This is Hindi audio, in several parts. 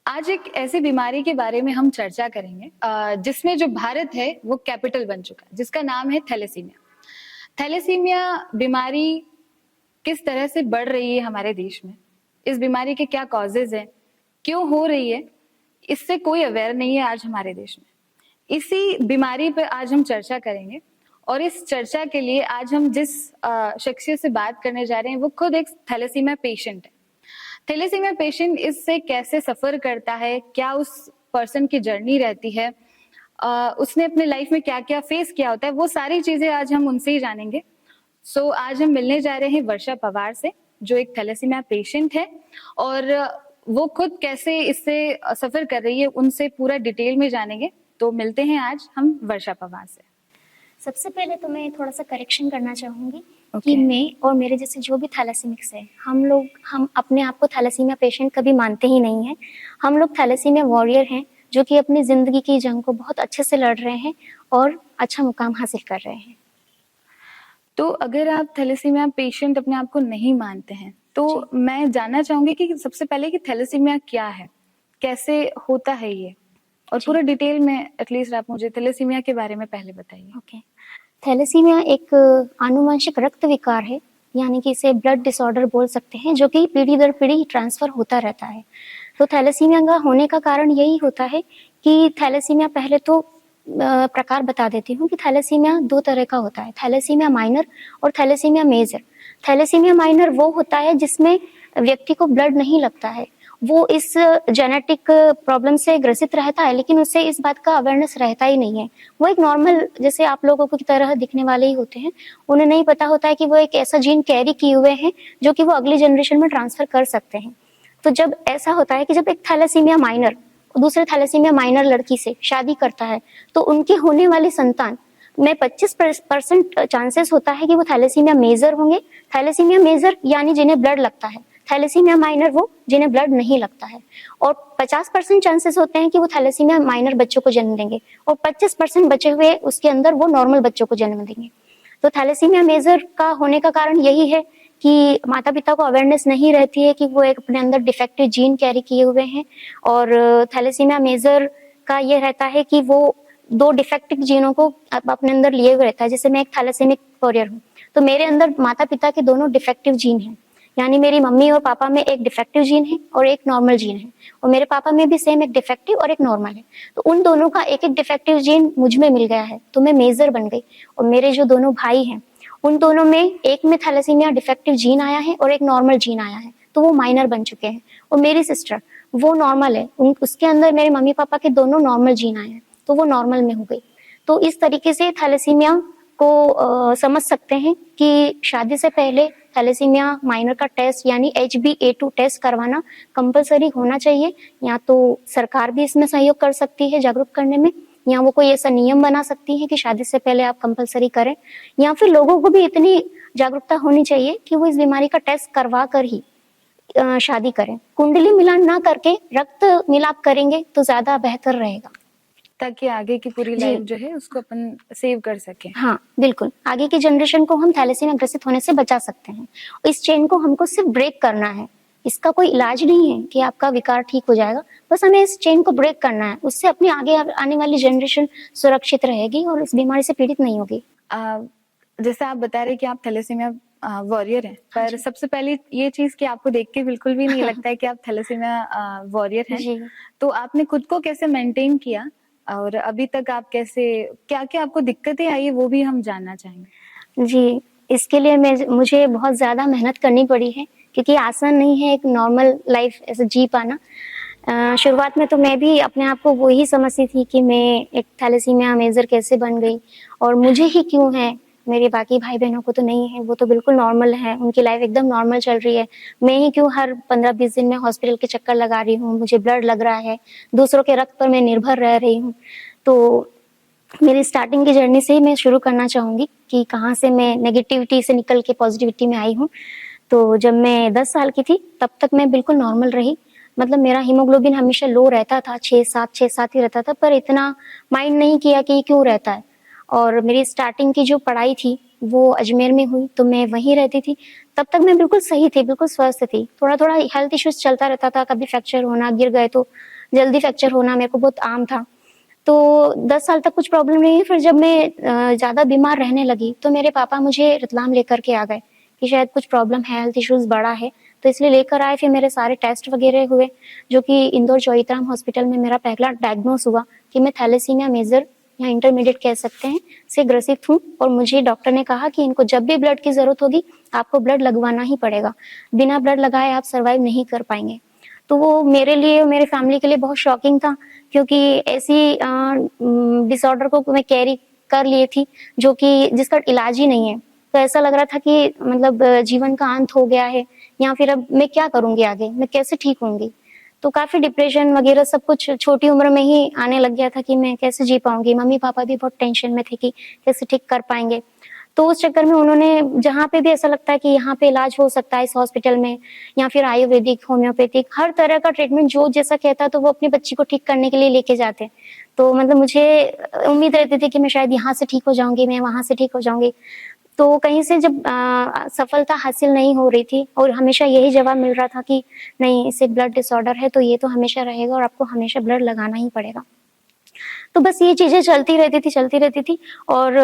आज एक ऐसी बीमारी के बारे में हम चर्चा करेंगे जिसमें जो भारत है वो कैपिटल बन चुका है, जिसका नाम है थैलेसीमिया। थैलेसीमिया बीमारी किस तरह से बढ़ रही है हमारे देश में, इस बीमारी के क्या कॉजेज हैं, क्यों हो रही है, इससे कोई अवेयर नहीं है आज हमारे देश में। इसी बीमारी पर आज हम चर्चा करेंगे और इस चर्चा के लिए आज हम जिस शख्सियत से बात करने जा रहे हैं वो खुद एक थैलेसीमिया पेशेंट है। थैलेसीमिया पेशेंट इससे कैसे सफर करता है, क्या उस पर्सन की जर्नी रहती है, उसने अपने लाइफ में क्या क्या फेस किया होता है, वो सारी चीजें आज हम उनसे ही जानेंगे। आज हम मिलने जा रहे हैं वर्षा पवार से, जो एक थैलेसीमिया पेशेंट है और वो खुद कैसे इससे सफर कर रही है, उनसे पूरा डिटेल में जानेंगे। तो मिलते हैं आज हम वर्षा पवार से। सबसे पहले तो मैं थोड़ा सा करेक्शन करना चाहूँगी Okay. कि मैं और मेरे जैसे जो भी थैलेसीमिक्स है, हम अपने आप को थैलेसीमिया पेशेंट कभी मानते ही नहीं हैं। हम लोग थैलेसीमिया वॉरियर हैं जो कि अपनी ज़िंदगी की जंग को बहुत अच्छे से लड़ रहे हैं और अच्छा मुकाम हासिल कर रहे हैं। तो अगर आप थैलेसीमिया पेशेंट अपने आप को नहीं मानते हैं तो मैं जानना चाहूंगी कि सबसे पहले कि थैलेसीमिया क्या है, कैसे होता है ये, और पूरा डिटेल में एटलीस्ट आप मुझे थैलेसीमिया के बारे में पहले बताइए। ओके, थैलेसीमिया एक आनुवंशिक रक्त विकार है, यानी कि इसे ब्लड डिसऑर्डर बोल सकते हैं, जो कि पीढ़ी दर पीढ़ी ट्रांसफर होता रहता है। तो थैलेसीमिया का होने का कारण यही होता है कि थैलेसीमिया, पहले तो प्रकार बता देती हूँ कि थैलेसीमिया दो तरह का होता है, थैलेसीमिया माइनर और थैलेसीमिया मेजर। थैलेसीमिया माइनर वो होता है जिसमें व्यक्ति को ब्लड नहीं लगता है, वो इस जेनेटिक प्रॉब्लम से ग्रसित रहता है, लेकिन उससे इस बात का अवेयरनेस रहता ही नहीं है। वो एक नॉर्मल जैसे आप लोगों की तरह दिखने वाले ही होते हैं, उन्हें नहीं पता होता है कि वो एक ऐसा जीन कैरी किए हुए हैं जो कि वो अगली जनरेशन में ट्रांसफर कर सकते हैं। तो जब ऐसा होता है कि जब एक थैलेसीमिया माइनर दूसरे थैलेसीमिया माइनर लड़की से शादी करता है तो उनके होने वाली संतान में 25% चांसेस होता है कि वो थैलेसीमिया मेजर होंगे। थैलेसीमिया मेजर यानी जिन्हें ब्लड लगता है, थैलेसीमिया माइनर वो जिन्हें ब्लड नहीं लगता है। और 50% चांसेस होते हैं कि वो थैलेसीमिया माइनर बच्चों को जन्म देंगे और 25% बचे हुए उसके अंदर वो नॉर्मल बच्चों को जन्म देंगे। तो थैलेसीमिया मेजर का होने का कारण यही है कि माता पिता को अवेयरनेस नहीं रहती है कि वो एक अपने अंदर डिफेक्टिव जीन कैरी किए हुए हैं। और थैलेसीमिया मेजर का ये रहता है कि वो दो डिफेक्टिव जीनों को अपने अंदर लिए हुए रहता है। जैसे मैं एक थैलेसेमिक वॉरियर हूँ, तो मेरे अंदर माता पिता के दोनों डिफेक्टिव जीन हैं, यानी मेरी मम्मी और पापा में एक डिफेक्टिव जीन है और एक नॉर्मल जीन है, और मेरे पापा में भी सेम एक डिफेक्टिव और एक नॉर्मल है। तो उन दोनों का एक एक डिफेक्टिव जीन मुझ में मिल गया है, तो मैं मेजर बन गई। और मेरे जो दोनों भाई हैं उन दोनों में एक में थैलेसीमिया डिफेक्टिव जीन आया है और एक नॉर्मल जीन आया है, तो वो माइनर बन चुके हैं। और मेरी सिस्टर वो नॉर्मल है, उसके अंदर मेरे मम्मी पापा के दोनों नॉर्मल जीन आए हैं, तो वो नॉर्मल में हो गई। तो इस तरीके से थैलेसीमिया को समझ सकते हैं कि शादी से पहले थैलेसीमिया माइनर का टेस्ट यानी HbA2 टेस्ट करवाना कंपलसरी होना चाहिए। या तो सरकार भी इसमें सहयोग कर सकती है जागरूक करने में, या वो कोई ऐसा नियम बना सकती है कि शादी से पहले आप कंपलसरी करें, या फिर लोगों को भी इतनी जागरूकता होनी चाहिए कि वो इस बीमारी का टेस्ट करवा कर ही शादी करें। कुंडली मिलान ना करके रक्त मिलाप करेंगे तो ज्यादा बेहतर रहेगा, ताकि आगे की पूरी लाइफ जो है उसको अपन सेव कर सकें। हाँ बिल्कुल, आगे की जनरेशन को हम थैलेसीमिया ग्रसित होने से बचा सकते हैं। इस चेन को हमको सिर्फ ब्रेक करना है, इसका कोई इलाज नहीं है कि आपका विकार ठीक हो जाएगा, बस हमें इस चेन को ब्रेक करना है। उससे अपनी आगे आने वाली जनरेशन सुरक्षित रहेगी और इस बीमारी से पीड़ित नहीं होगी। जैसे आप बता रहे कि आप थैलेसीमिया वॉरियर हैं, पर सबसे पहले ये चीज कि आपको देख के बिल्कुल भी नहीं लगता है कि आप थैलेसीमिया वॉरियर हैं। तो आपने खुद को कैसे मेंटेन किया और अभी तक आप कैसे, क्या क्या आपको दिक्कतें आई वो भी हम जानना चाहेंगे। जी, इसके लिए मुझे बहुत ज़्यादा मेहनत करनी पड़ी है, क्योंकि आसान नहीं है एक नॉर्मल लाइफ ऐसे जी पाना। शुरुआत में तो मैं भी अपने आप को वही समझती थी कि मैं एक थैलेसीमिया मेजर कैसे बन गई और मुझे ही क्यों है, मेरे बाकी भाई बहनों को तो नहीं है, वो तो बिल्कुल नॉर्मल है, उनकी लाइफ एकदम नॉर्मल चल रही है। मैं ही क्यों हर 15-20 दिन में हॉस्पिटल के चक्कर लगा रही हूँ, मुझे ब्लड लग रहा है, दूसरों के रक्त पर मैं निर्भर रह रही हूँ। तो मेरी स्टार्टिंग की जर्नी से ही मैं शुरू करना चाहूँगी कि कहाँ से मैं नेगेटिविटी से निकल के पॉजिटिविटी में आई हूँ। तो जब मैं 10 साल की थी तब तक मैं बिल्कुल नॉर्मल रही, मतलब मेरा हीमोग्लोबिन हमेशा लो रहता था, 6-7 ही रहता था, पर इतना माइंड नहीं किया कि क्यों रहता है। और मेरी स्टार्टिंग की जो पढ़ाई थी वो अजमेर में हुई, तो मैं वहीं रहती थी। तब तक मैं बिल्कुल सही थी, बिल्कुल स्वस्थ थी। थोड़ा थोड़ा हेल्थ इश्यूज चलता रहता था, कभी फ्रैक्चर होना, गिर गए तो जल्दी फ्रैक्चर होना मेरे को बहुत आम था। तो 10 साल तक कुछ प्रॉब्लम नहीं हुई। फिर जब मैं ज़्यादा बीमार रहने लगी तो मेरे पापा मुझे रतलाम लेकर के आ गए कि शायद कुछ प्रॉब्लम है, हेल्थ इश्यूज़ बड़ा है, तो इसलिए लेकर आए। फिर मेरे सारे टेस्ट वगैरह हुए, जो कि इंदौर चौइथराम हॉस्पिटल में मेरा पहला डायग्नोस हुआ कि मैं थैलेसीमिया मेजर या इंटरमीडिएट कह सकते हैं से ग्रसित हूँ। और मुझे डॉक्टर ने कहा कि इनको जब भी ब्लड की ज़रूरत होगी आपको ब्लड लगवाना ही पड़ेगा, बिना ब्लड लगाए आप सर्वाइव नहीं कर पाएंगे। तो वो मेरे लिए और मेरे फैमिली के लिए बहुत शॉकिंग था, क्योंकि ऐसी डिसऑर्डर को मैं कैरी कर लिए थी जो कि जिसका इलाज ही नहीं है। तो ऐसा लग रहा था कि मतलब जीवन का अंत हो गया है, या फिर अब मैं क्या करूंगी आगे, मैं कैसे ठीक होंगी। तो काफी डिप्रेशन वगैरह सब कुछ छोटी उम्र में ही आने लग गया था कि मैं कैसे जी पाऊंगी। मम्मी पापा भी बहुत टेंशन में थे कि कैसे ठीक कर पाएंगे। तो उस चक्कर में उन्होंने, जहाँ पे भी ऐसा लगता है कि यहाँ पे इलाज हो सकता है इस हॉस्पिटल में, या फिर आयुर्वेदिक, होम्योपैथिक, हर तरह का ट्रीटमेंट जो जैसा कहता है तो वो अपनी बच्ची को ठीक करने के लिए लेके जाते। तो मतलब मुझे उम्मीद रहती थी कि मैं शायद यहाँ से ठीक हो जाऊंगी, मैं वहां से ठीक हो जाऊंगी। तो कहीं से जब सफलता हासिल नहीं हो रही थी और हमेशा यही जवाब मिल रहा था कि नहीं, इसे ब्लड डिसऑर्डर है तो ये तो हमेशा रहेगा और आपको हमेशा ब्लड लगाना ही पड़ेगा। तो बस ये चीजें चलती रहती थी। और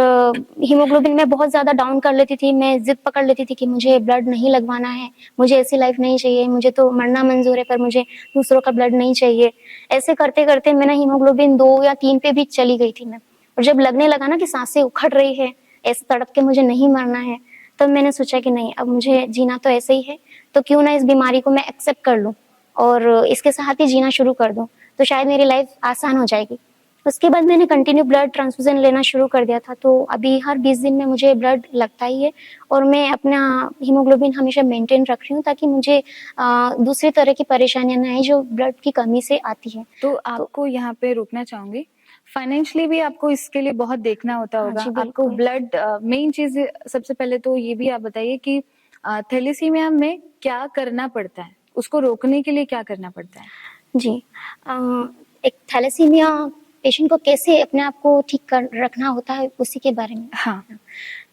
हीमोग्लोबिन में बहुत ज्यादा डाउन कर लेती थी। मैं जिद पकड़ लेती थी कि मुझे ब्लड नहीं लगवाना है, मुझे ऐसी लाइफ नहीं चाहिए, मुझे तो मरना मंजूर है पर मुझे दूसरों का ब्लड नहीं चाहिए। ऐसे करते करते मैं ना हीमोग्लोबिन 2 या 3 पे भी चली गई थी मैं। और जब लगने लगा ना कि सांसें उखड़ रही है, ऐसे तड़प के मुझे नहीं मरना है, तब मैंने सोचा कि नहीं, अब मुझे जीना तो ऐसे ही है, तो क्यों ना इस बीमारी को मैं एक्सेप्ट कर लूं और इसके साथ ही जीना शुरू कर दूं, तो शायद मेरी लाइफ आसान हो जाएगी। उसके बाद मैंने कंटिन्यू ब्लड ट्रांसफ्यूजन लेना शुरू कर दिया था। तो अभी हर 20 दिन में मुझे ब्लड लगता ही है और मैं अपना हीमोग्लोबिन हमेशा मेंटेन रख रही हूँ, ताकि मुझे दूसरी तरह की परेशानियां ना आए जो ब्लड की कमी से आती है। तो आपको यहाँ पे रोकना चाहूंगी, फाइनेंशियली भी आपको इसके लिए बहुत देखना होता हाँ होगा। जी, आपको बिल्कुल। ब्लड, मेन चीज सबसे पहले तो ये भी आप बताइए कि थैलेसीमिया में क्या करना पड़ता है, उसको रोकने के लिए क्या करना पड़ता है। जी, अ, एक थैलेसीमिया पेशेंट को कैसे अपने आप को ठीक कर रखना होता है उसी के बारे में। हाँ।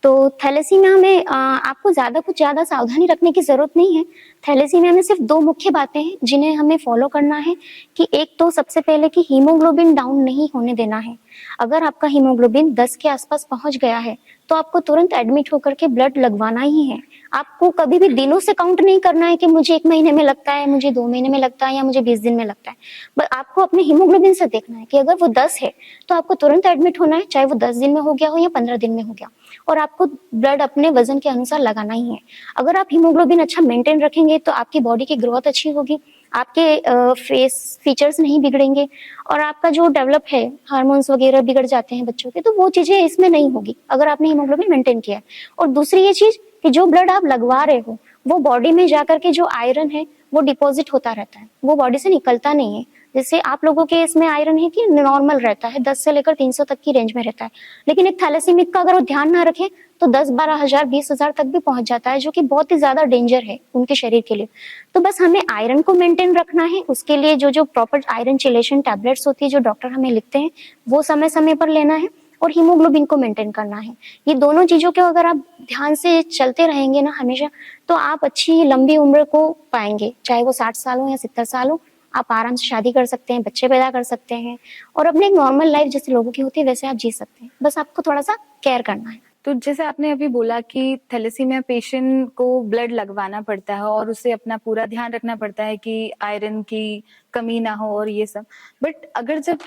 तो थैलेसीमिया में आपको कुछ ज़्यादा सावधानी रखने की ज़रूरत नहीं है। थैलेसीमिया में सिर्फ 2 मुख्य बातें हैं जिन्हें हमें फॉलो करना है, कि एक तो सबसे पहले कि हीमोग्लोबिन डाउन नहीं होने देना है। अगर आपका हीमोग्लोबिन 10 के आसपास पहुंच गया है तो आपको तुरंत एडमिट होकर के ब्लड लगवाना ही है। आपको कभी भी दिनों से काउंट नहीं करना है कि मुझे 1 महीने में लगता है, मुझे 2 महीने में लगता है या मुझे 20 दिन में लगता है। बस आपको अपने हीमोग्लोबिन से देखना है कि अगर वो 10 है तो आपको तुरंत एडमिट होना है, चाहे वो 10 दिन में हो गया हो या 15 दिन में हो गया, और आपको ब्लड अपने वजन के अनुसार लगाना ही है। अगर आप हीमोग्लोबिन अच्छा मेंटेन रखेंगे तो आपकी बॉडी की ग्रोथ अच्छी होगी, आपके फेस फीचर्स नहीं बिगड़ेंगे, और आपका जो डेवलप है, हार्मोन्स वगैरह बिगड़ जाते हैं बच्चों के, तो वो चीजें इसमें नहीं होगी अगर आपने हीमोग्लोबिन मेंटेन किया है। और दूसरी ये चीज कि जो ब्लड आप लगवा रहे हो वो बॉडी में जाकर के जो आयरन है वो डिपॉजिट होता रहता है, वो बॉडी से निकलता नहीं है। जैसे आप लोगों के इसमें आयरन है कि नॉर्मल रहता है, 10 से लेकर 300 तक की रेंज में रहता है, लेकिन एक थैलेसीमिक का अगर वो ध्यान ना रखे तो 10-12 हजार 20 हजार तक भी पहुंच जाता है, जो कि बहुत ही ज्यादा डेंजर है उनके शरीर के लिए। तो बस हमें आयरन को मेंटेन रखना है, उसके लिए जो जो प्रॉपर आयरन चिलेशन टैबलेट्स होती है जो डॉक्टर हमें लिखते हैं वो समय समय पर लेना है, और हीमोग्लोबिन को मेंटेन करना है। ये दोनों चीजों को अगर आप ध्यान से चलते रहेंगे ना हमेशा, तो आप अच्छी लंबी उम्र को पाएंगे, चाहे वो 60 साल हो या 70 साल हो। आप आराम से शादी कर सकते हैं, बच्चे पैदा कर सकते हैं, और अपने एक नॉर्मल लाइफ जैसे लोगों की होती है वैसे आप जी सकते हैं। बस आपको थोड़ा सा केयर करना है। तो जैसे आपने अभी बोला कि थैलेसीमिया पेशेंट को ब्लड लगवाना पड़ता है और उसे अपना पूरा ध्यान रखना पड़ता है कि आयरन की कमी ना हो और ये सब, बट अगर जब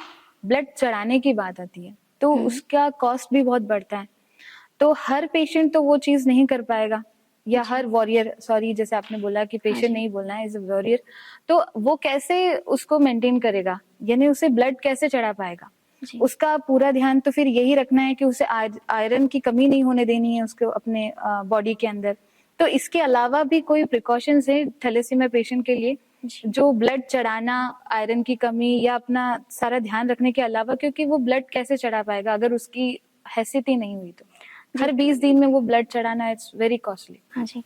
ब्लड चढ़ाने की बात आती है तो उसका कॉस्ट भी बहुत बढ़ता है। तो हर पेशेंट तो वो चीज नहीं कर पाएगा, या हर वॉरियर, सॉरी जैसे आपने बोला कि पेशेंट नहीं बोलना है, इज अ वॉरियर, तो वो कैसे उसको मेंटेन करेगा, यानी उसे ब्लड कैसे चढ़ा पाएगा। उसका पूरा ध्यान तो फिर यही रखना है कि उसे आयरन की कमी नहीं होने देनी है उसको अपने बॉडी के अंदर। तो इसके अलावा भी कोई प्रिकॉशंस है थैलेसीमिया पेशेंट के लिए, जो ब्लड चढ़ाना, आयरन की कमी या अपना सारा ध्यान रखने के अलावा, क्योंकि वो ब्लड कैसे चढ़ा पाएगा अगर उसकी हैसियत ही नहीं हुई तो हर 20 दिन में वो ब्लड चढ़ाना, इट्स वेरी कॉस्टली। हाँ जी,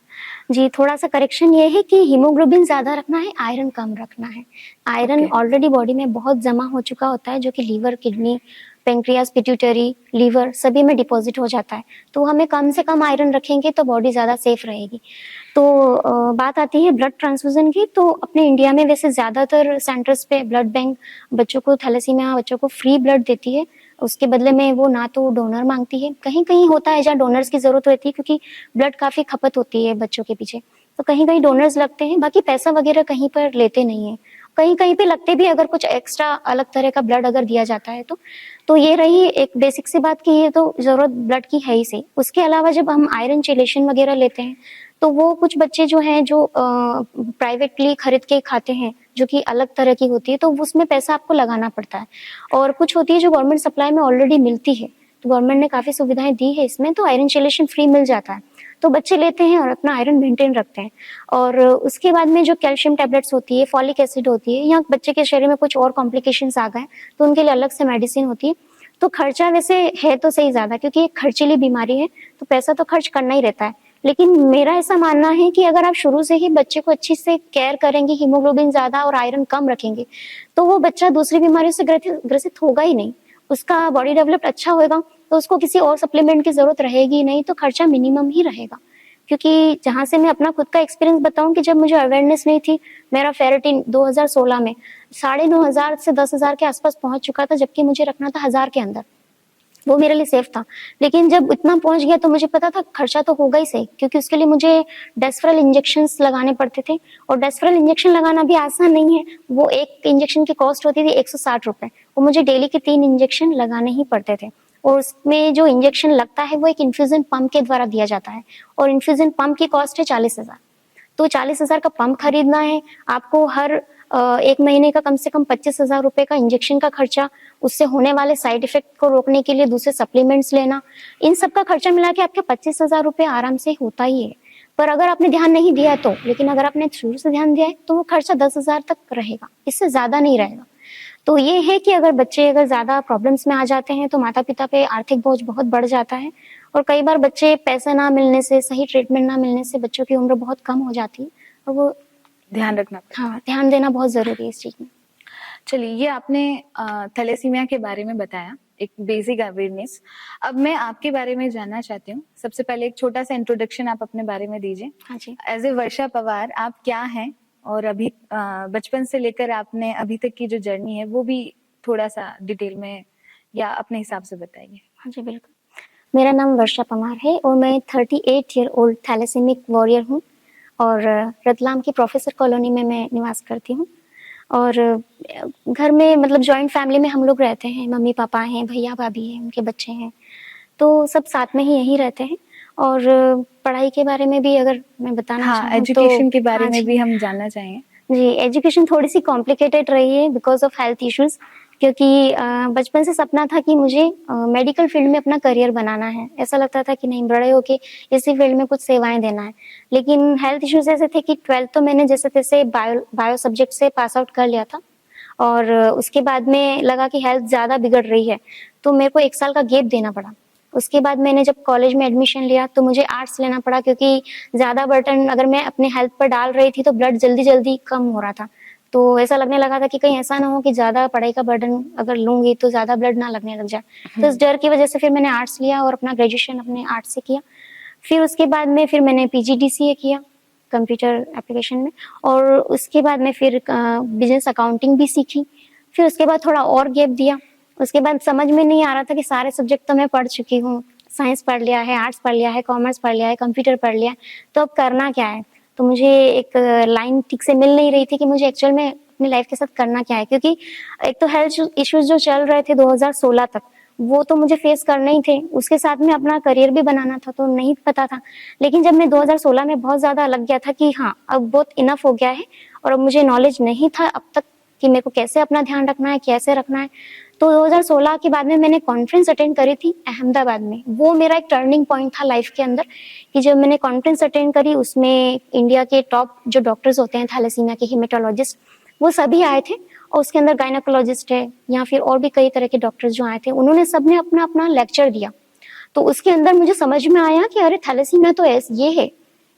जी थोड़ा सा करेक्शन ये है कि हीमोग्लोबिन ज्यादा रखना है, आयरन कम रखना है। आयरन ऑलरेडी बॉडी में बहुत जमा हो चुका होता है जो कि liver, kidney, pancreas, pituitary, liver सभी में डिपॉजिट हो जाता है। तो हमें कम से कम आयरन रखेंगे तो बॉडी ज़्यादा सेफ रहेगी। तो बात आती है ब्लड ट्रांसफ्यूजन की, तो अपने इंडिया में वैसे ज़्यादातर सेंटर्स पे ब्लड बैंक बच्चों को, थैलेसीमिया बच्चों को फ्री ब्लड देती है। उसके बदले में वो ना तो डोनर मांगती है, कहीं कहीं होता है जहाँ डोनर्स की ज़रूरत रहती है क्योंकि ब्लड काफ़ी खपत होती है बच्चों के पीछे, तो कहीं कहीं डोनर्स लगते हैं, बाकी पैसा वगैरह कहीं पर लेते नहीं है। कहीं कहीं पे लगते भी, अगर कुछ एक्स्ट्रा अलग तरह का ब्लड अगर दिया जाता है तो ये रही एक बेसिक सी बात कि ये तो जरूरत ब्लड की है ही सही। उसके अलावा जब हम आयरन चिलेशन वगैरह लेते हैं तो वो कुछ बच्चे जो हैं जो प्राइवेटली खरीद के खाते हैं, जो कि अलग तरह की होती है, तो उसमें पैसा आपको लगाना पड़ता है। और कुछ होती है जो गवर्नमेंट सप्लाई में ऑलरेडी मिलती है, तो गवर्नमेंट ने काफ़ी सुविधाएं दी है इसमें, तो आयरन चिलेशन फ्री मिल जाता है, तो बच्चे लेते हैं और अपना आयरन मेंटेन रखते हैं। और उसके बाद में जो कैल्शियम टैबलेट्स होती है, फॉलिक एसिड होती है, या बच्चे के शरीर में कुछ और कॉम्प्लिकेशंस आ गए तो उनके लिए अलग से मेडिसिन होती है। तो खर्चा वैसे है तो सही ज़्यादा, क्योंकि एक खर्चीली बीमारी है, तो पैसा तो खर्च करना ही रहता है। लेकिन मेरा ऐसा मानना है कि अगर आप शुरू से ही बच्चे को अच्छी से केयर करेंगे, हीमोग्लोबिन ज़्यादा और आयरन कम रखेंगे, तो वो बच्चा दूसरी बीमारियों से ग्रसित होगा ही नहीं। उसका बॉडी डेवलप अच्छा होगा, तो उसको किसी और सप्लीमेंट की जरूरत रहेगी नहीं, तो खर्चा मिनिमम ही रहेगा। क्योंकि जहाँ से मैं अपना खुद का एक्सपीरियंस बताऊं कि जब मुझे अवेयरनेस नहीं थी, मेरा फेरेटिन 2016 में 9,500 से 10,000 के आसपास पहुंच चुका था, जबकि मुझे रखना था 1,000 के अंदर। वो मेरे लिए सेफ था। लेकिन जब इतना पहुंच गया तो मुझे पता था खर्चा तो होगा ही सही, क्योंकि उसके लिए मुझे डेस्फरल इंजेक्शंस लगाने पड़ते थे, और डेस्फरल इंजेक्शन लगाना भी आसान नहीं है। वो एक इंजेक्शन की कॉस्ट होती थी 160 रुपए, वो मुझे डेली के 3 इंजेक्शन लगाने ही पड़ते थे। और उसमें जो इंजेक्शन लगता है वो एक इन्फ्यूजन पंप के द्वारा दिया जाता है, और इन्फ्यूजन पंप की कॉस्ट है 40,000। तो 40,000 का पंप खरीदना है आपको, हर एक महीने का कम से कम 25,000 रुपए का इंजेक्शन का खर्चा, उससे होने वाले साइड इफेक्ट को रोकने के लिए दूसरे सप्लीमेंट्स लेना, इन सब का खर्चा मिला के आपके 25,000 रुपए आराम से होता ही है। पर अगर आपने ध्यान नहीं दिया तो, लेकिन अगर आपने शुरू से ध्यान दिया है तो वो खर्चा 10,000 तक रहेगा, इससे ज्यादा नहीं रहेगा। तो ये है कि अगर बच्चे अगर ज्यादा प्रॉब्लम्स में आ जाते हैं तो माता पिता पे आर्थिक बोझ बहुत बढ़ जाता है, और कई बार बच्चे पैसा ना मिलने से, सही ट्रीटमेंट ना मिलने से बच्चों की उम्र बहुत कम हो जाती है, और वो ध्यान रखना पड़ता हाँ, ध्यान देना बहुत जरूरी है इस चीज में। चलिए, ये आपने थैलेसीमिया के बारे में बताया, एक बेसिक अवेयरनेस। अब मैं आपके बारे में जानना चाहती हूँ। सबसे पहले एक छोटा सा इंट्रोडक्शन आप अपने बारे में दीजिए। हाँ जी। एज ए वर्षा पवार आप क्या हैं, और अभी बचपन से लेकर आपने अभी तक की जो जर्नी है वो भी थोड़ा सा डिटेल में या अपने हिसाब से बताइए। हाँ जी, बिल्कुल। मेरा नाम वर्षा पवार है और मैं 38 ईयर ओल्ड थैलेसीमिक वॉरियर हूँ, और रतलाम की प्रोफेसर कॉलोनी में मैं निवास करती हूँ। और घर में मतलब जॉइंट फैमिली में हम लोग रहते हैं, मम्मी पापा हैं, भैया भाभी हैं, उनके बच्चे हैं, तो सब साथ में ही यहीं रहते हैं। और पढ़ाई के बारे में भी अगर मैं बताना हाँ, चाहूँ एजुकेशन के बारे हाँ में जी। भी हम जानना चाहेंगे। जी, एजुकेशन थोड़ी सी कॉम्प्लिकेटेड रही है बिकॉज ऑफ हेल्थ इश्यूज, क्योंकि बचपन से सपना था कि मुझे मेडिकल फील्ड में अपना करियर बनाना है। ऐसा लगता था कि नहीं, बड़े होके इसी फील्ड में कुछ सेवाएं देना है। लेकिन हेल्थ इश्यूज ऐसे थे कि 12th तो मैंने जैसे तैसे बायो सब्जेक्ट से पास आउट कर लिया था, और उसके बाद में लगा कि हेल्थ ज़्यादा बिगड़ रही है, तो मेरे को 1 साल का गैप देना पड़ा। उसके बाद मैंने जब कॉलेज में एडमिशन लिया तो मुझे आर्ट्स लेना पड़ा, क्योंकि ज़्यादा बर्डन अगर मैं अपने हेल्थ पर डाल रही थी तो ब्लड जल्दी जल्दी कम हो रहा था। तो ऐसा लगने लगा था कि कहीं ऐसा ना हो कि ज़्यादा पढ़ाई का बर्डन अगर लूंगी तो ज़्यादा ब्लड ना लगने लग जाए। तो इस डर की वजह से फिर मैंने आर्ट्स लिया और अपना ग्रेजुएशन अपने आर्ट्स से किया। फिर उसके बाद में फिर मैंने PGDCA किया कंप्यूटर एप्लीकेशन में, और उसके बाद में फिर बिजनेस अकाउंटिंग भी सीखी। फिर उसके बाद थोड़ा और गैप दिया। उसके बाद समझ में नहीं आ रहा था कि सारे सब्जेक्ट तो मैं पढ़ चुकी हूँ, साइंस पढ़ लिया है, आर्ट्स पढ़ लिया है, कॉमर्स पढ़ लिया है, कंप्यूटर पढ़ लिया है, तो अब करना क्या है। तो मुझे एक लाइन ठीक से मिल नहीं रही थी कि मुझे एक्चुअल में अपनी लाइफ के साथ करना क्या है, क्योंकि एक तो हेल्थ इश्यूज जो चल रहे थे 2016 तक, वो तो मुझे फेस करने ही थे, उसके साथ में अपना करियर भी बनाना था, तो नहीं पता था। लेकिन जब मैं 2016 में बहुत ज़्यादा लग गया था कि हाँ अब बहुत इनफ हो गया है, और अब मुझे नॉलेज नहीं था अब तक कि मेरे को कैसे अपना ध्यान रखना है, कैसे रखना है। तो 2016 के बाद में मैंने कॉन्फ्रेंस अटेंड करी थी अहमदाबाद में। वो मेरा एक टर्निंग पॉइंट था लाइफ के अंदर, कि जब मैंने कॉन्फ्रेंस अटेंड करी, उसमें इंडिया के टॉप जो डॉक्टर्स होते हैं थैलेसीमिया के, हेमेटोलॉजिस्ट, वो सभी आए थे, और उसके अंदर गायनोकोलॉजिस्ट है या फिर और भी कई तरह के डॉक्टर्स जो आए थे, उन्होंने सबने अपना अपना लेक्चर दिया। तो उसके अंदर मुझे समझ में आया कि अरे थैलेसीमिया तो ये है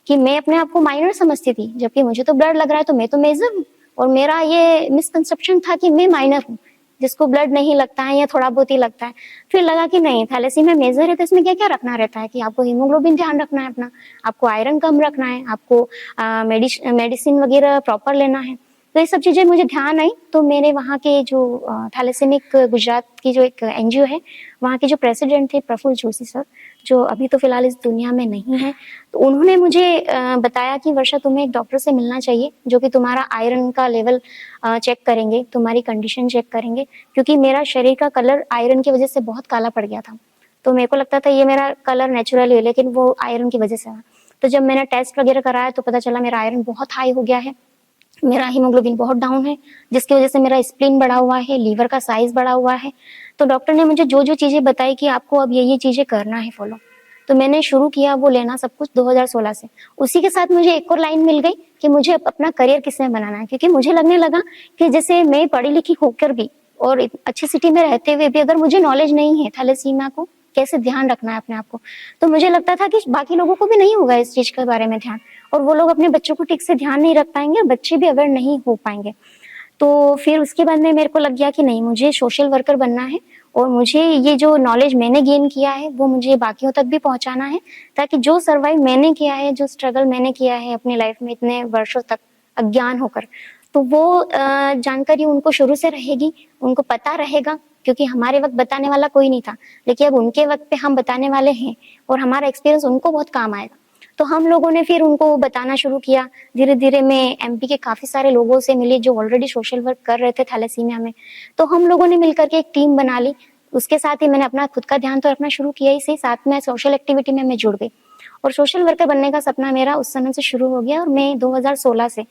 कि मैं अपने आप को माइनर समझती थी, जबकि मुझे तो ब्लड लग रहा है तो मैं तो मेजर हूँ, और मेरा ये मिसकंसेप्शन था कि मैं माइनर हूँ। जिसको ब्लड नहीं लगता है या थोड़ा बहुत ही लगता है। फिर लगा कि नहीं, थैलेसीमिया मेजर है तो इसमें क्या क्या रखना रहता है कि आपको हीमोग्लोबिन ध्यान रखना है अपना, आपको आयरन कम रखना है, आपको मेडिसिन वगैरह प्रॉपर लेना है। तो ये सब चीजें मुझे ध्यान आई, तो मेरे वहाँ के जो थैलेसेमिक गुजरात की जो एक एनजीओ है, वहाँ के जो प्रेसिडेंट थे प्रफुल्ल जोशी सर, जो अभी तो फिलहाल इस दुनिया में नहीं है, तो उन्होंने मुझे बताया कि वर्षा तुम्हें एक डॉक्टर से मिलना चाहिए जो कि तुम्हारा आयरन का लेवल चेक करेंगे, तुम्हारी कंडीशन चेक करेंगे, क्योंकि मेरा शरीर का कलर आयरन की वजह से बहुत काला पड़ गया था। तो मेरे को लगता था ये मेरा कलर नेचुरली है, लेकिन वो आयरन की वजह से है। तो जब मैंने टेस्ट वगैरह कराया तो पता चला मेरा आयरन बहुत हाई हो गया है, मेरा हीमोग्लोबिन बहुत डाउन है, जिसकी वजह से मेरा स्प्लीन बढ़ा हुआ है, लीवर का साइज बढ़ा हुआ है। तो डॉक्टर ने मुझे जो जो चीजें बताई कि आपको अब ये चीजें करना है फॉलो, तो मैंने शुरू किया वो लेना सब कुछ 2016 से। उसी के साथ मुझे एक और लाइन मिल गई कि मुझे अपना करियर किसमें बनाना है, क्योंकि मुझे लगने लगा कि जैसे मैं पढ़ी लिखी होकर भी और अच्छी सिटी में रहते हुए भी अगर मुझे नॉलेज नहीं है थैलेसीमिया को कैसे ध्यान रखना है अपने आप को, तो मुझे लगता था कि बाकी लोगों को भी नहीं होगा इस चीज के बारे में ध्यान, और वो लोग अपने बच्चों को ठीक से ध्यान नहीं रख पाएंगे और बच्चे भी अवेयर नहीं हो पाएंगे। तो फिर उसके बाद में मेरे को लग गया कि नहीं, मुझे सोशल वर्कर बनना है और मुझे ये जो नॉलेज मैंने गेन किया है वो मुझे बाकियों तक भी पहुंचाना है, ताकि जो सर्वाइव मैंने किया है, जो स्ट्रगल मैंने किया है अपनी लाइफ में इतने वर्षों तक अज्ञान होकर, तो वो जानकारी उनको शुरू से रहेगी, उनको पता रहेगा, क्योंकि हमारे वक्त बताने वाला कोई नहीं था, लेकिन अब उनके वक्त पे हम बताने वाले हैं और हमारा एक्सपीरियंस उनको बहुत काम आएगा। तो हम लोगों ने फिर उनको बताना शुरू किया। धीरे धीरे मैं एमपी के काफी सारे लोगों से मिली जो ऑलरेडी सोशल वर्क कर रहे थे थैलेसीमिया में, तो हम लोगों ने मिलकर के एक टीम बना ली। उसके साथ ही मैंने अपना खुद का ध्यान तो रखना शुरू किया ही सही, साथ में सोशल एक्टिविटी में मैं जुड़ गई और सोशल वर्कर बनने का सपना मेरा उस समय से शुरू हो गया और मैं 2016 से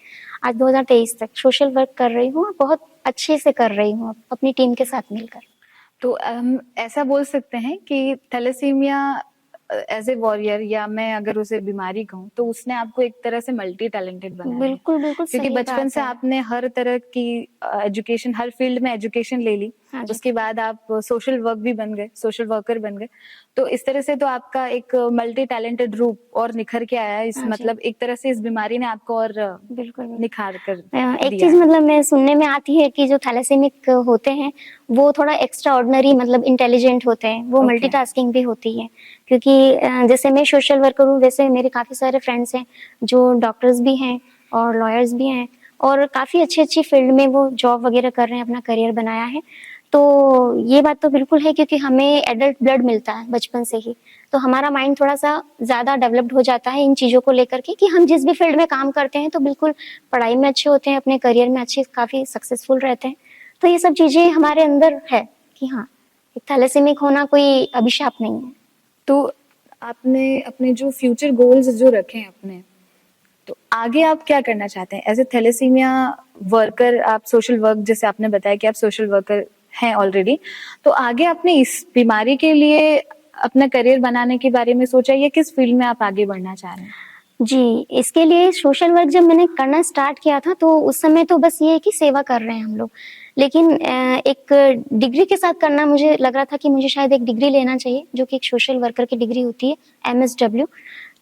आज 2023 तक सोशल वर्क कर रही हूँ, बहुत अच्छे से कर रही हूँ अपनी टीम के साथ मिलकर। तो हम ऐसा बोल सकते हैं कि थैलेसीमिया एज ए वॉरियर, या मैं अगर उसे बीमारी कहूँ, तो उसने आपको एक तरह से मल्टी टैलेंटेड बनाया है, बिल्कुल बिल्कुल क्योंकि सही बचपन बात से है। आपने हर तरह की एजुकेशन, हर फील्ड में एजुकेशन ले ली, हाँ जी। उसके बाद आप सोशल वर्क भी बन गए, सोशल वर्कर बन गए। तो इस तरह से तो आपका एक मल्टी टैलेंटेड रूप और निखर के आया है। इस हाँ जी। मतलब एक तरह से इस बीमारी ने आपको और बिल्कुल बिल्कुल। निखार कर एक दिया चीज है। मतलब मैं सुनने में आती है कि जो थैलेसेमिक होते हैं वो थोड़ा एक्स्ट्रा ऑर्डिनरी मतलब इंटेलिजेंट होते हैं, वो Okay. मल्टीटास्किंग भी होती है, क्योंकि जैसे मैं सोशल वर्कर हूँ, वैसे मेरे काफी सारे फ्रेंड्स हैं जो डॉक्टर्स भी हैं और लॉयर्स भी हैं और काफी अच्छी अच्छी फील्ड में वो जॉब वगैरह कर रहे हैं, अपना करियर बनाया है। तो ये बात तो बिल्कुल है, क्योंकि हमें एडल्ट ब्लड मिलता है बचपन से ही, तो हमारा माइंड थोड़ा सा ज्यादा डेवलप्ड हो जाता है इन चीजों को लेकर के कि हम जिस भी फील्ड में काम करते हैं तो बिल्कुल पढ़ाई में अच्छे होते हैं, अपने करियर में अच्छे काफी सक्सेसफुल रहते हैं। तो ये सब चीजें हमारे अंदर है कि हाँ, थैलेसेमिक होना कोई अभिशाप नहीं है। तो आपने अपने जो फ्यूचर गोल्स जो रखे हैं अपने, तो आगे आप क्या करना चाहते हैं एज ए थैलेसीमिया वर्कर? आप सोशल वर्क, जैसे आपने बताया कि आप सोशल वर्कर हैं ऑलरेडी, तो आगे आपने इस बीमारी के लिए अपना करियर बनाने के बारे में सोचा, या किस फील्ड में आप आगे बढ़ना चाह रहे हैं? जी, इसके लिए सोशल वर्क जब मैंने करना स्टार्ट किया था तो उस समय तो बस ये है कि सेवा कर रहे हैं हम लोग, लेकिन एक डिग्री के साथ करना मुझे लग रहा था कि मुझे शायद एक डिग्री लेना चाहिए जो कि एक सोशल वर्कर की डिग्री होती है, MSW।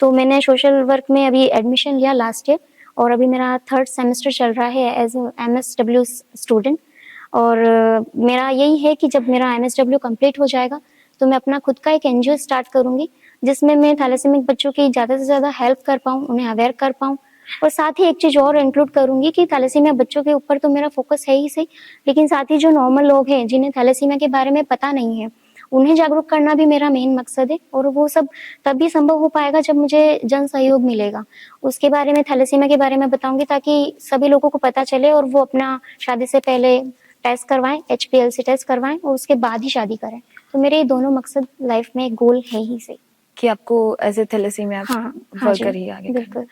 तो मैंने सोशल वर्क में अभी एडमिशन लिया लास्ट ईयर और अभी मेरा 3rd सेमेस्टर चल रहा है एज MSW स्टूडेंट। और मेरा यही है कि जब मेरा MSW कंप्लीट हो जाएगा तो मैं अपना खुद का एक NGO स्टार्ट करूंगी, जिसमें मैं थैलेसेमिक बच्चों की ज़्यादा से ज़्यादा हेल्प कर पाऊँ, उन्हें अवेयर कर पाऊँ। और साथ ही एक चीज़ और इंक्लूड करूंगी कि थैलेसीमिया बच्चों के ऊपर तो मेरा फोकस है ही सही, लेकिन साथ ही जो नॉर्मल लोग हैं जिन्हें थैलेसीमिया के बारे में पता नहीं है, उन्हें जागरूक करना भी मेरा मेन मकसद है। और वो सब तभी संभव हो पाएगा जब मुझे जन सहयोग मिलेगा। उसके बारे में, थैलेसीमिया के बारे में बताऊंगी ताकि सभी लोगों को पता चले और वो अपना शादी से पहले टेस्ट करवाएं, HPLC टेस्ट करवाएं और उसके बाद ही शादी करें। तो मेरे ये दोनों मकसद लाइफ में एक गोल है ही सही कि आपको एज ए थैलेसीमिया हाँ वर्कर ही आगे करना। बिल्कुल।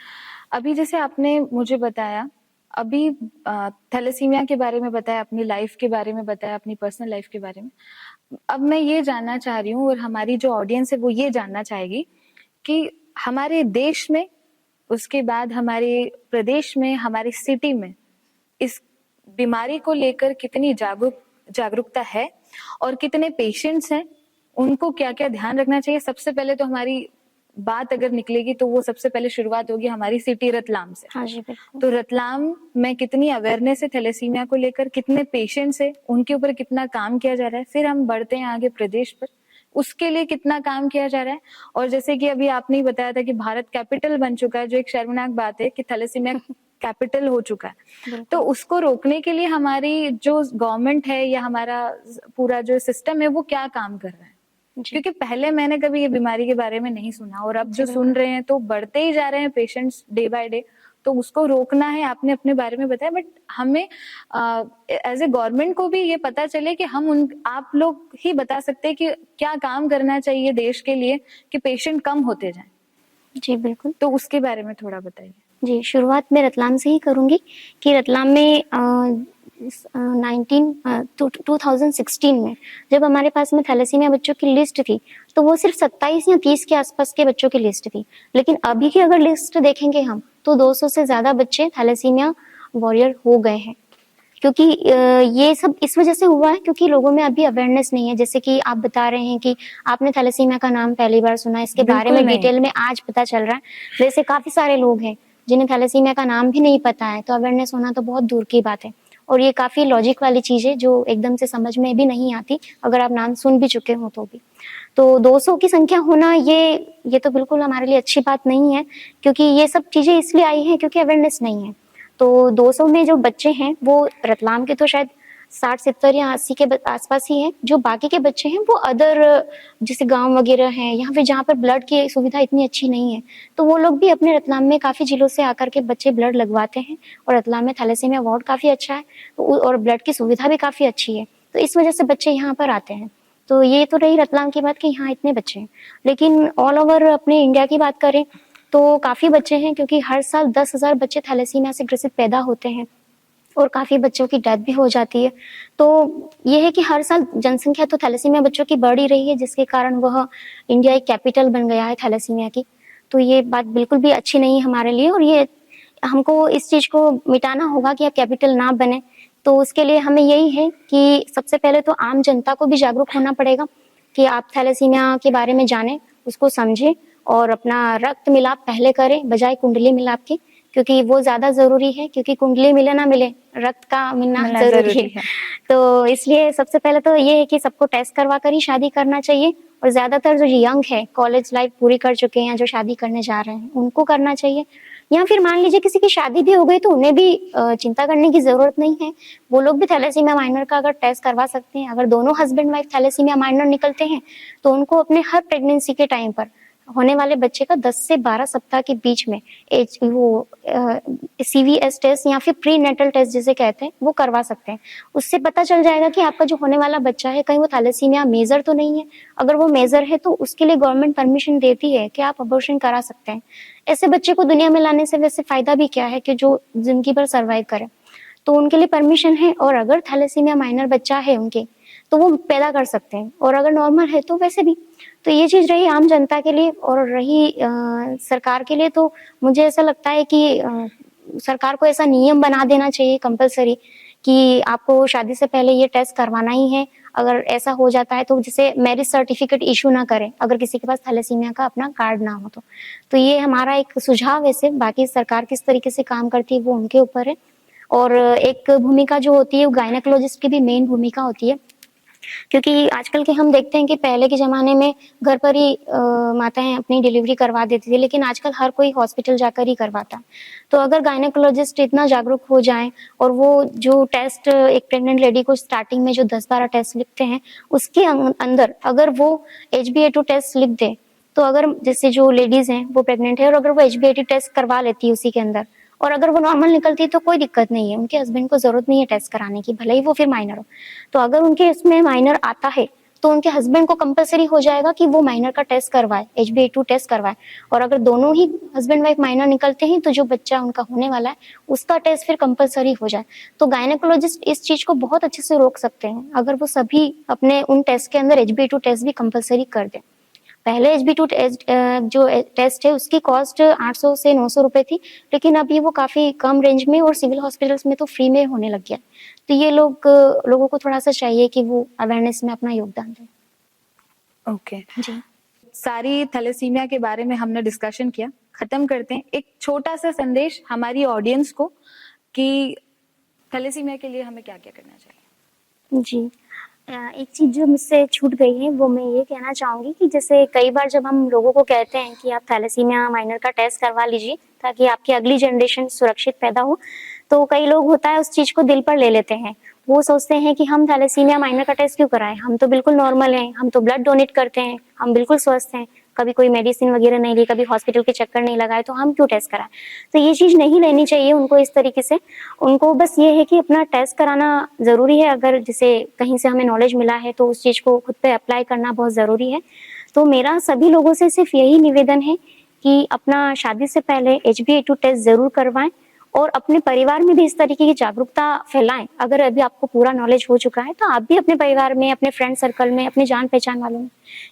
अभी जैसे आपने मुझे बताया, अभी थैलेसीमिया के बारे में बताया, अपनी लाइफ के बारे में बताया, अपनी पर्सनल लाइफ के बारे में। अब मैं ये जानना चाह रही हूँ और हमारी जो ऑडियंस है वो ये जानना चाहेगी कि हमारे देश में, उसके बाद हमारे प्रदेश में, हमारी सिटी में इस बीमारी को लेकर कितनी जागरूकता है और कितने पेशेंट्स हैं, उनको क्या क्या ध्यान रखना चाहिए। सबसे पहले तो हमारी बात अगर निकलेगी तो वो सबसे पहले शुरुआत होगी हमारी सिटी रतलाम से। हाँ जी बिल्कुल। तो रतलाम में कितनी अवेयरनेस है थैलेसीमिया को लेकर, कितने पेशेंट्स है, उनके ऊपर कितना काम किया जा रहा है, फिर हम बढ़ते हैं आगे प्रदेश पर, उसके लिए कितना काम किया जा रहा है। और जैसे कि अभी आपने ही बताया था कि भारत कैपिटल बन चुका है, जो एक शर्मनाक बात है कि थैलेसीमिया कैपिटल हो चुका है। तो बिल्कुल उसको रोकने के लिए हमारी जो गवर्नमेंट है या हमारा पूरा जो सिस्टम है वो क्या काम कर रहा है? जी क्योंकि पहले मैंने कभी ये बीमारी के बारे में नहीं सुना, और अब जी जो सुन बिल्कुल। रहे हैं तो बढ़ते ही जा रहे हैं पेशेंट्स डे बाय डे। तो उसको रोकना है, आपने अपने बारे में बताया, बट हमें एज ए गवर्नमेंट को भी ये पता चले कि हम उन आप लोग ही बता सकते हैं कि क्या काम करना चाहिए देश के लिए कि पेशेंट कम होते जाएं। जी बिल्कुल। तो उसके बारे में थोड़ा बताइए। जी, शुरुआत मैं रतलाम से ही करूँगी कि रतलाम में 2016 में जब हमारे पास में थैलेसीमिया बच्चों की लिस्ट थी, तो वो सिर्फ 27 या 30 के आसपास के बच्चों की लिस्ट थी। लेकिन अभी की अगर लिस्ट देखेंगे हम, तो 200 से ज़्यादा बच्चे थैलेसीमिया वॉरियर हो गए हैं। क्योंकि ये सब इस वजह से हुआ है क्योंकि लोगों में अभी अवेयरनेस नहीं है। जैसे कि आप बता रहे हैं कि आपने थैलेसीमिया का नाम पहली बार सुना, इसके बारे बिल्कुल में नहीं। डिटेल में आज पता चल रहा है। वैसे काफ़ी सारे लोग हैं जिन्हें थैलेसीमिया का नाम भी नहीं पता है, तो अवेयरनेस होना तो बहुत दूर की बात है। और ये काफ़ी लॉजिक वाली चीज़ है जो एकदम से समझ में भी नहीं आती, अगर आप नाम सुन भी चुके हो तो भी। तो 200 की संख्या होना ये तो बिल्कुल हमारे लिए अच्छी बात नहीं है, क्योंकि ये सब चीज़ें इसलिए आई हैं क्योंकि अवेयरनेस नहीं है। तो 200 में जो बच्चे हैं वो रतलाम के तो शायद 60-70 या 80 के आसपास ही हैं। जो बाकी के बच्चे हैं वो अदर जैसे गाँव वगैरह हैं या फिर जहाँ पर ब्लड की सुविधा इतनी अच्छी नहीं है, तो वो लोग भी अपने रतलाम में काफ़ी जिलों से आकर के बच्चे ब्लड लगवाते हैं। और रतलाम में थैलेसीमिया वार्ड काफ़ी अच्छा है, तो और ब्लड की सुविधा भी काफ़ी अच्छी है, तो इस वजह से बच्चे यहाँ पर आते हैं। तो ये तो रही रतलाम की बात कि यहाँ इतने बच्चे हैं। लेकिन ऑल ओवर अपने इंडिया की बात करें तो काफ़ी बच्चे हैं, क्योंकि हर साल 10,000 बच्चे थैलेसीमिया से ग्रसित पैदा होते हैं और काफ़ी बच्चों की डेथ भी हो जाती है। तो ये है कि हर साल जनसंख्या तो थैलेसीमिया बच्चों की बढ़ ही रही है, जिसके कारण वह इंडिया एक कैपिटल बन गया है थैलेसीमिया की। तो ये बात बिल्कुल भी अच्छी नहीं है हमारे लिए, और ये हमको इस चीज़ को मिटाना होगा कि अब कैपिटल ना बने। तो उसके लिए हमें यही है कि सबसे पहले तो आम जनता को भी जागरूक होना पड़ेगा कि आप थैलेसीमिया के बारे में जानें, उसको समझें और अपना रक्त मिलाप पहले करें बजाय कुंडली मिलाप के, क्योंकि वो ज़्यादा ज़रूरी है, क्योंकि कुंडली मिले ना मिले, रक्त का मिलना ज़रूरी है। तो इसलिए सबसे पहले तो ये है कि सबको टेस्ट करवा कर ही शादी करना चाहिए, और ज़्यादातर जो यंग है, कॉलेज लाइफ पूरी कर चुके हैं, जो शादी करने जा रहे हैं, उनको करना चाहिए। या फिर मान लीजिए किसी की शादी भी हो गई तो उन्हें भी चिंता करने की ज़रूरत नहीं है। वो लोग भी थैलेसीमिया माइनर का अगर टेस्ट करवा सकते हैं। अगर दोनों हस्बैंड वाइफ थैलेसीमिया माइनर निकलते हैं, तो उनको अपने हर प्रेगनेंसी के टाइम पर होने वाले बच्चे का 10 से 12 सप्ताह के बीच में CVS टेस्ट या फिर प्री नेटल टेस्ट जिसे कहते हैं, वो करवा सकते हैं। उससे पता चल जाएगा कि आपका जो होने वाला बच्चा है कहीं वो थैलेसीमिया मेजर तो नहीं है। अगर वो मेजर है तो उसके लिए गवर्नमेंट परमिशन देती है कि आप अबॉर्शन करा सकते हैं। ऐसे बच्चे को दुनिया में लाने से वैसे फायदा भी क्या है कि जो जिंदगी भर सर्वाइव करे, तो उनके लिए परमिशन है। और अगर थैलेसीमिया माइनर बच्चा है उनके, तो वो पैदा कर सकते हैं, और अगर नॉर्मल है तो वैसे भी। तो ये चीज़ रही आम जनता के लिए, और रही सरकार के लिए, तो मुझे ऐसा लगता है कि सरकार को ऐसा नियम बना देना चाहिए कंपलसरी कि आपको शादी से पहले ये टेस्ट करवाना ही है। अगर ऐसा हो जाता है तो जैसे मैरिज सर्टिफिकेट इशू ना करें अगर किसी के पास थैलेसीमिया का अपना कार्ड ना हो तो ये हमारा एक सुझाव है। सिर्फ बाकी सरकार किस तरीके से काम करती है वो उनके ऊपर है। और एक भूमिका जो होती है वो गायनेकोलॉजिस्ट की भी मेन भूमिका होती है, क्योंकि आजकल के हम देखते हैं कि पहले के ज़माने में घर पर ही माताएं अपनी डिलीवरी करवा देती थी, लेकिन आजकल हर कोई हॉस्पिटल जाकर ही करवाता है। तो अगर गायनेकोलॉजिस्ट इतना जागरूक हो जाएं और वो जो टेस्ट एक प्रेग्नेंट लेडी को स्टार्टिंग में जो 10-12 टेस्ट लिखते हैं, उसके अंदर अगर वो HbA2 टेस्ट लिख दे, तो अगर जैसे जो लेडीज़ हैं वो प्रेग्नेंट है और अगर वो HbA2 टेस्ट करवा लेती है उसी के अंदर, और अगर वो नॉर्मल निकलती है तो कोई दिक्कत नहीं है, उनके हस्बैंड को जरूरत नहीं है टेस्ट कराने की, भले ही वो फिर माइनर हो। तो अगर उनके इसमें माइनर आता है तो उनके हस्बैंड को कंपलसरी हो जाएगा कि वो माइनर का टेस्ट करवाए, HbA2 टेस्ट करवाए। और अगर दोनों ही हस्बैंड वाइफ माइनर निकलते हैं तो जो बच्चा उनका होने वाला है उसका टेस्ट फिर कंपलसरी हो जाए। तो गायनेकोलॉजिस्ट इस चीज को बहुत अच्छे से रोक सकते हैं अगर वो सभी अपने उन टेस्ट के अंदर HbA2 टेस्ट भी कंपलसरी कर दें। पहले HbA2 जो टेस्ट है उसकी कॉस्ट 800 से 900 रुपए थी, लेकिन अब ये वो काफी कम रेंज में और सिविल हॉस्पिटल्स में तो फ्री में होने लग गया। तो ये लोगों को थोड़ा सा चाहिए कि वो अवेयरनेस में अपना योगदान दें। ओके जी। सारी थैलेसीमिया के बारे में हमने डिस्कशन किया, खत्म करते हैं। एक छोटा सा संदेश हमारी ऑडियंस को कि थैलेसीमिया के लिए हमें क्या क्या करना चाहिए। जी, एक चीज़ जो मुझसे छूट गई है वो मैं ये कहना चाहूँगी कि जैसे कई बार जब हम लोगों को कहते हैं कि आप थैलेसीमिया माइनर का टेस्ट करवा लीजिए ताकि आपकी अगली जनरेशन सुरक्षित पैदा हो, तो कई लोग होता है उस चीज़ को दिल पर ले लेते हैं। वो सोचते हैं कि हम थैलेसीमिया माइनर का टेस्ट क्यों कराएं, हम तो बिल्कुल नॉर्मल हैं, हम तो ब्लड डोनेट करते हैं, हम बिल्कुल स्वस्थ हैं, कभी कोई मेडिसिन वगैरह नहीं ली, कभी हॉस्पिटल के चक्कर नहीं लगाए, तो हम क्यों टेस्ट कराएं। तो ये चीज़ नहीं लेनी चाहिए उनको इस तरीके से। उनको बस ये है कि अपना टेस्ट कराना ज़रूरी है, अगर जैसे कहीं से हमें नॉलेज मिला है तो उस चीज़ को खुद पे अप्लाई करना बहुत ज़रूरी है। तो मेरा सभी लोगों से सिर्फ यही निवेदन है कि अपना शादी से पहले HbA2 टेस्ट ज़रूर करवाएं और अपने परिवार में भी इस तरीके की जागरूकता फैलाएं। अगर अभी आपको पूरा नॉलेज हो चुका है तो आप भी अपने परिवार में, अपने फ्रेंड सर्कल में, अपने जान पहचान वालों में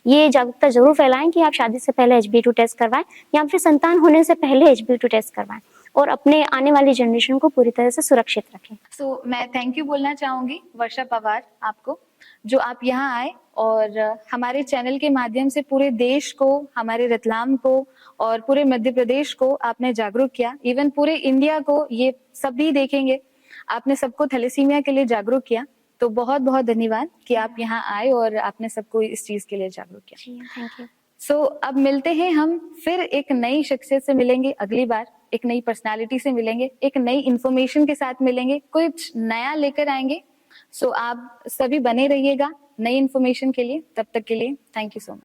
ये जागरूकता जरूर फैलाएं कि आप शादी से पहले HbA2 टेस्ट करवाएं या फिर संतान होने से पहले HbA2 टेस्ट करवाएं और अपने आने वाली जनरेशन को पूरी तरह से सुरक्षित रखें। सो मैं थैंक यू बोलना चाहूंगी वर्षा पवार आपको, जो आप यहाँ आए और हमारे चैनल के माध्यम से पूरे देश को, हमारे रतलाम को और पूरे मध्य प्रदेश को आपने जागरूक किया। इवन पूरे इंडिया को, ये सभी देखेंगे, आपने सबको थैलेसीमिया के लिए जागरूक किया। तो बहुत बहुत धन्यवाद कि आप यहाँ आए और आपने सबको इस चीज के लिए जागरूक किया। जी, थैंक यू। सो अब मिलते हैं हम फिर एक नई शख्सियत से मिलेंगे अगली बार, एक नई पर्सनालिटी से मिलेंगे, एक नई इंफॉर्मेशन के साथ मिलेंगे, कुछ नया लेकर आएंगे। सो आप सभी बने रहिएगा नई इंफॉर्मेशन के लिए। तब तक के लिए थैंक यू सो मच।